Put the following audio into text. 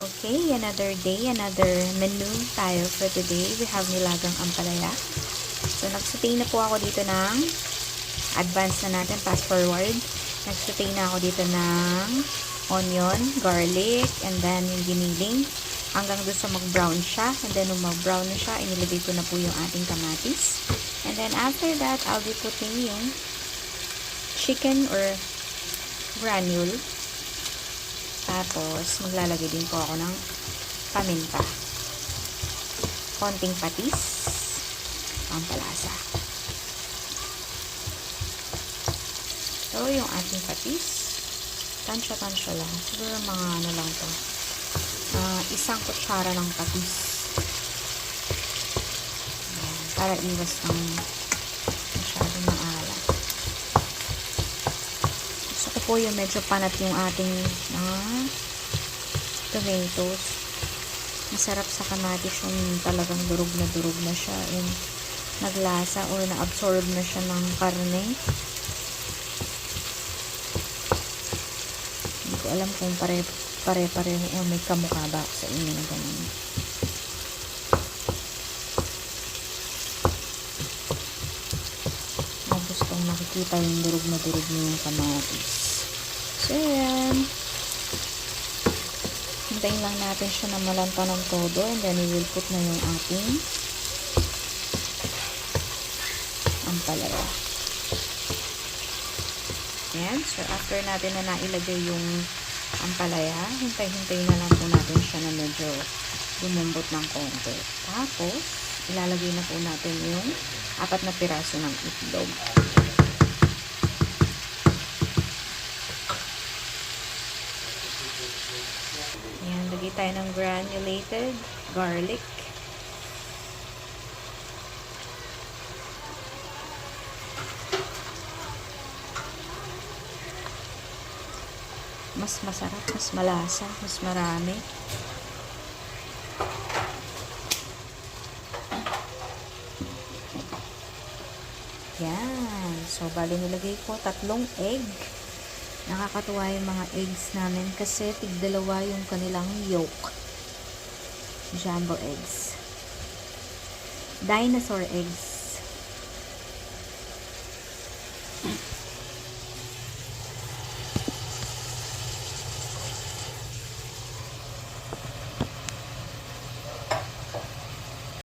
Okay, another day, another menu tayo for today. We have nilagang ampalaya. So, nagsutay na po ako dito ng advance na natin, fast forward. Nagsutay na ako dito ng onion, garlic, and then yung giniling. Hanggang doon sa mag-brown siya. And then, nung mag-brown na siya, inilagay ko na po yung ating kamatis. And then, after that, I'll be putting yung chicken or granule. Tapos, maglalagay din po ako ng paminta. Konting patis. Pampalasa. So, yung ating patis. Tansya-tansya lang. Siguro mga ano lang to. Isang kutsara ng patis. Ayan, para iwas ng masyadong maalat. Po yung medyo panat yung ating tomatoes. Masarap sa kamatis yung talagang durog na siya and naglasa or na-absorb na siya ng karne. Hindi ko alam kung pare-pareho o may kamukha ba sa inyo na ganun. Gustong nakikita yung durog na yung kamatis. So, yan. Hintayin lang natin siya na malanta ng todo and then we will put na yung ating ampalaya. Yan. So, after natin na nailagay yung ampalaya, hintay-hintay na lang po natin siya na medyo lumambot ng konti. Tapos, ilalagay na po natin yung 4 na piraso ng itlog. Ayan, lagay tayo ng granulated garlic. Mas masarap, mas malasa, mas marami. Yan. So, bali nilagay ko 3 egg. Nakakatuwa yung mga eggs namin kasi tig-dalawa yung kanilang yolk. Jumbo eggs. Dinosaur eggs.